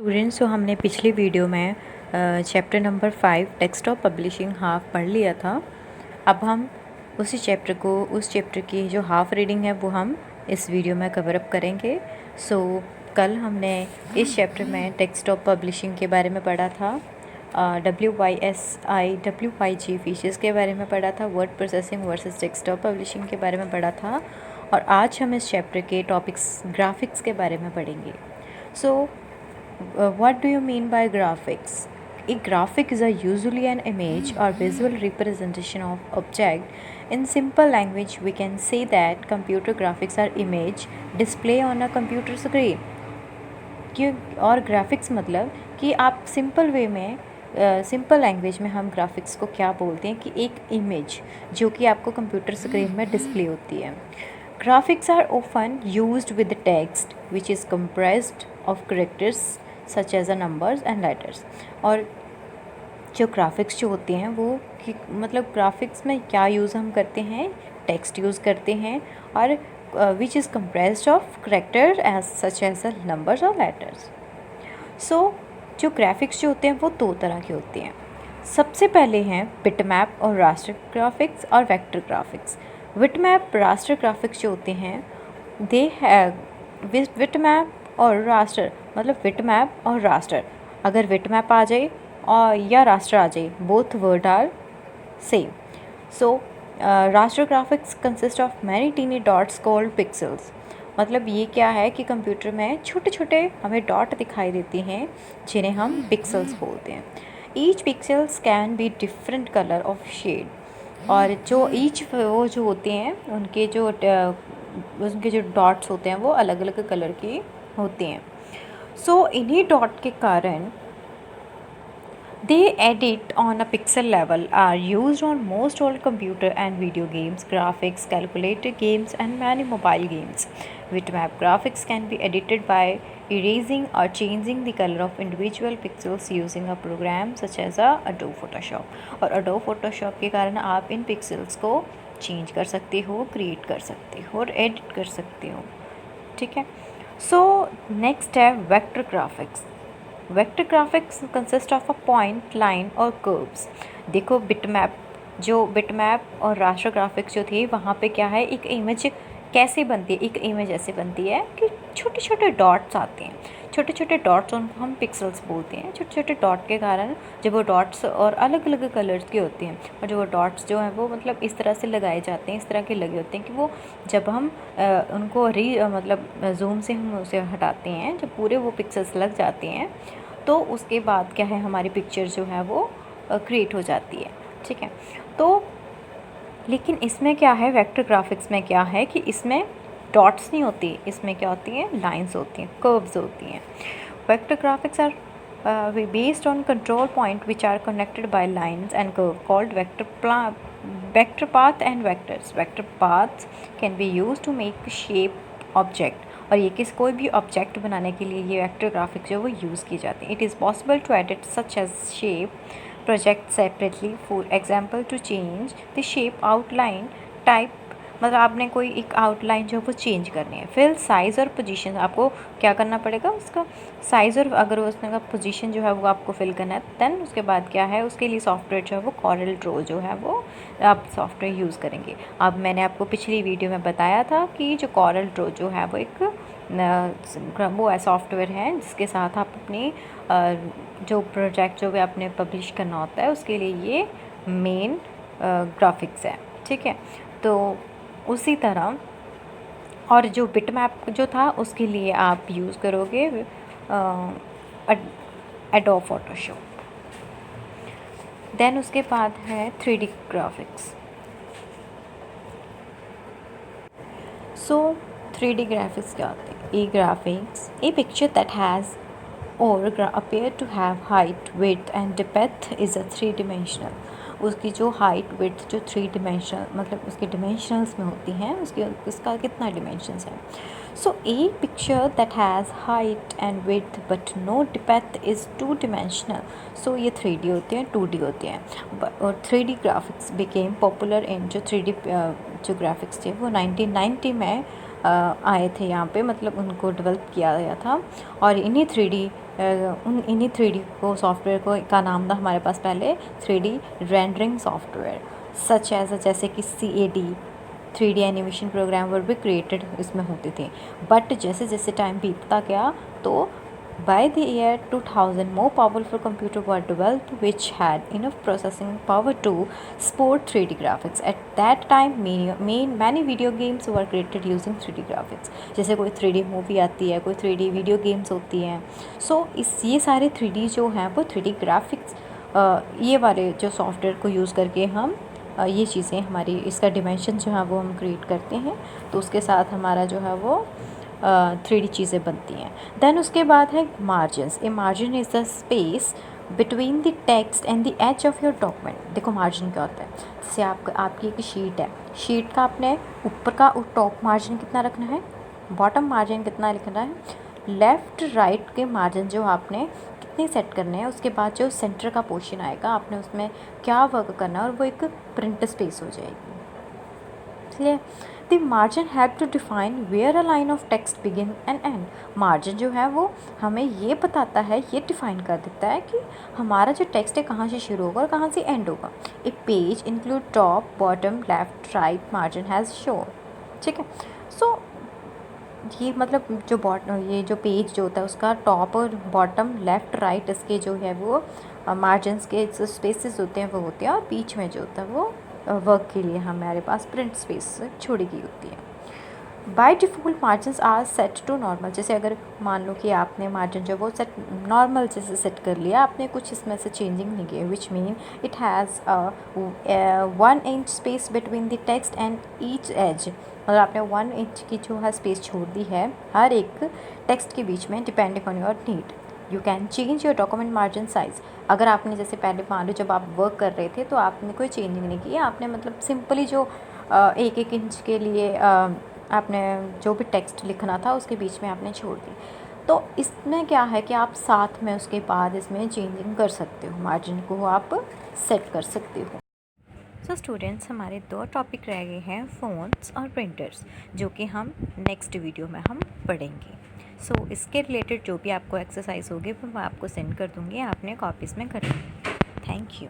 Students, तो हमने पिछली वीडियो में chapter number 5 desktop publishing half पढ़ लिया था। अब हम उस चैप्टर की जो हाफ रीडिंग है वो हम इस वीडियो में कवर अप करेंगे। कल हमने इस चैप्टर में डेस्कटॉप पब्लिशिंग के बारे में पढ़ा था, WYSI WYG फीचर्स के बारे में पढ़ा था, word processing versus desktop publishing के बारे में पढ़ा था, और आज हम इस चैप्टर के टॉपिक्स ग्राफिक्स के बारे में पढ़ेंगे। What do you mean by graphics? A graphic is usually an image or visual representation of object. In simple language, we can say that computer graphics are image display on a computer screen. और graphics मतलब कि आप simple way में simple language में हम graphics को क्या बोलते हैं कि एक इमेज जो कि आपको कंप्यूटर स्क्रीन में डिस्प्ले होती है। Graphics are often used with text which is compressed of characters such as a numbers and letters. और जो ग्राफिक्स जो होते हैं वो मतलब ग्राफिक्स में क्या यूज़ हम करते हैं, टेक्स्ट यूज़ करते हैं, और which is compressed of character as such as a numbers और लेटर्स। जो ग्राफिक्स जो होते हैं वो दो तरह के होते हैं। सबसे पहले हैं बिटमैप और रास्टर ग्राफिक्स और vector graphics. Bitmap raster graphics जो होते हैं दे हैव बिटमैप और रास्टर मतलब बिटमैप और रास्टर, अगर बिटमैप आ जाए और या रास्टर आ जाए, both word are same. Raster graphics consist of many tiny dots called pixels. मतलब ये क्या है कि कंप्यूटर में छोटे छोटे हमें डॉट दिखाई देते हैं जिन्हें हम पिक्सल्स बोलते हैं। Each pixels can be different colour of shade, और जो ईच वो जो होते हैं उनके जो डॉट्स होते हैं वो अलग अलग कलर के होते हैं। इन्हीं डॉट के कारण they edit on a pixel level are used on most old computer and video games, graphics, calculator games and many mobile games. Bitmap graphics can be edited by erasing or changing the color of individual pixels using a program such as Adobe Photoshop. और Adobe Photoshop के कारण आप इन pixels को change कर सकते हो, create कर सकते हो और एडिट कर सकते हो। ठीक है। नेक्स्ट है vector graphics. Vector graphics consist of a point, line और कर्व्स। देखो बिटमैप और रास्टर ग्राफिक्स जो थे वहाँ पे क्या है, एक इमेज कैसे बनती है, एक इमेज ऐसे बनती है कि छोटे छोटे डॉट्स आते हैं। छोटे छोटे डॉट्स उनको हम पिक्सल्स बोलते हैं। छोटे छोटे डॉट के कारण जब वो डॉट्स और अलग अलग कलर्स के होते हैं, और जो वो डॉट्स जो हैं वो मतलब इस तरह से लगाए जाते हैं, इस तरह के लगे होते हैं कि वो जब हम उनको जूम से हम उसे हटाते हैं, जब पूरे वो पिक्सल्स लग जाते हैं तो उसके बाद क्या है, हमारी पिक्चर जो है वो क्रिएट हो जाती है। ठीक है। लेकिन इसमें क्या है, वेक्टर ग्राफिक्स में क्या है कि इसमें डॉट्स नहीं होती, इसमें क्या होती हैं, लाइंस होती हैं, कर्व्स होती हैं। Vector graphics are based on control point which are connected by lines and curve called vector path and vectors. Vector paths can be used to make shape object, और ये कोई भी ऑब्जेक्ट बनाने के लिए ये वेक्टर ग्राफिक्स जो वो यूज़ की जाती हैं। It is possible to edit such as shape project separately, for example to change the shape outline type, मतलब आपने कोई एक आउटलाइन जो है वो चेंज करनी है। फिर साइज़ और पोजीशन आपको क्या करना पड़ेगा, उसका साइज़ और अगर उसका पोजीशन जो है वो आपको फिल करना है। देन उसके बाद क्या है, उसके लिए सॉफ्टवेयर जो है वो कॉरल ड्रॉ जो है वो आप सॉफ्टवेयर यूज़ करेंगे। अब मैंने आपको पिछली वीडियो में बताया था कि जो कॉरल ड्रॉ जो है वो एक वो सॉफ्टवेयर है जिसके साथ आप अपनी जो प्रोजेक्ट जो भी आपने पब्लिश करना होता है उसके लिए ये मेन ग्राफिक्स है। ठीक है। तो उसी तरह और जो बिटमैप जो था उसके लिए आप यूज़ करोगे एडोब फोटोशॉप। देन उसके बाद है 3D ग्राफिक्स। 3D ग्राफिक्स क्या होते हैं? graphics, a picture that has or appear to have height, width and depth is a 3-dimensional। उसकी जो हाइट विड्थ जो 3-dimensional मतलब उसके डिमेंशनल्स में होती हैं, उसका कितना डिमेंशंस है। A picture that has height and width but no depth is 2-dimensional। ये 3D होते हैं, 2D होते हैं। और 3D graphics became popular in जो 3D जो ग्राफिक्स थे वो 1990 में आए थे यहाँ पे, मतलब उनको डेवलप किया गया था। और इन्हीं 3D उन इन्हीं 3D को सॉफ्टवेयर को का नाम था हमारे पास पहले 3D rendering software, such as जैसे कि CAD 3D एनिमेशन प्रोग्राम वर भी क्रिएटेड इसमें होते थे। बट जैसे जैसे टाइम बीतता गया तो by the year 2000 more powerful computers were developed which had enough processing power to support 3D graphics. At that time many video games were created using 3D graphics. जैसे कोई 3D मूवी आती है, कोई 3D video games होती हैं। सो ये सारे 3D जो हैं वो 3D ग्राफिक्स ये वाले जो सॉफ्टवेयर को यूज़ करके हम ये चीज़ें हमारी इसका डिमेंशन जो है वो हम क्रिएट करते हैं, तो उसके साथ हमारा जो है वो 3D चीज़ें बनती हैं। देन उसके बाद है margins. A margin is the space between the text and the edge of your document. देखो मार्जिन क्या होता है, जैसे आपकी एक शीट है, शीट का आपने ऊपर का टॉप मार्जिन कितना रखना है, बॉटम मार्जिन कितना लिखना है, लेफ़्ट राइट के मार्जिन जो आपने कितने सेट करने हैं, उसके बाद जो सेंटर का पोर्शन आएगा आपने उसमें क्या वर्क करना है और वो एक प्रिंट स्पेस हो जाएगी। इसलिए the margin have to define where a line of text begin and end. Margin जो है वो हमें ये बताता है, ये डिफ़ाइन कर देता है कि हमारा जो टेक्स्ट है कहाँ से शुरू होगा और कहाँ से एंड होगा। A page include top bottom left right margin has show. ठीक है, सो ये मतलब ये जो पेज जो होता है उसका टॉप और बॉटम लेफ़्ट राइट इसके जो है वो मार्जिनस के जो स्पेसेस होते हैं वो होते हैं, और बीच में जो होता है वो वर्क के लिए हमारे पास प्रिंट स्पेस छोड़ी गई होती है। By default margins are set to normal. जैसे अगर मान लो कि आपने मार्जिन जो वो सेट नॉर्मल जैसे सेट कर लिया, आपने कुछ इसमें से चेंजिंग नहीं किया, which mean it has 1 inch space between the text and each edge. मतलब आपने 1 इंच की जो है स्पेस छोड़ दी है हर एक टेक्स्ट के बीच में, depending on your need. You can change your document margin size. अगर आपने जैसे पहले मान लो जब आप वर्क कर रहे थे तो आपने कोई चेंजिंग नहीं की, आपने मतलब सिंपली जो 1-1 इंच के लिए आपने जो भी टेक्स्ट लिखना था उसके बीच में आपने छोड़ दी। तो इसमें क्या है कि आप साथ में उसके बाद इसमें चेंजिंग कर सकते हो, मार्जिन को आप सेट कर सकते हो। सो स्टूडेंट्स, हमारे 2 टॉपिक रह गए हैं, फ़ोन्स और प्रिंटर्स, जो कि हम नेक्स्ट वीडियो में हम पढ़ेंगे। सो इसके रिलेटेड जो भी आपको एक्सरसाइज होगी वो मैं आपको सेंड कर दूँगी, आपने कॉपीज़ में करनी है। Thank you.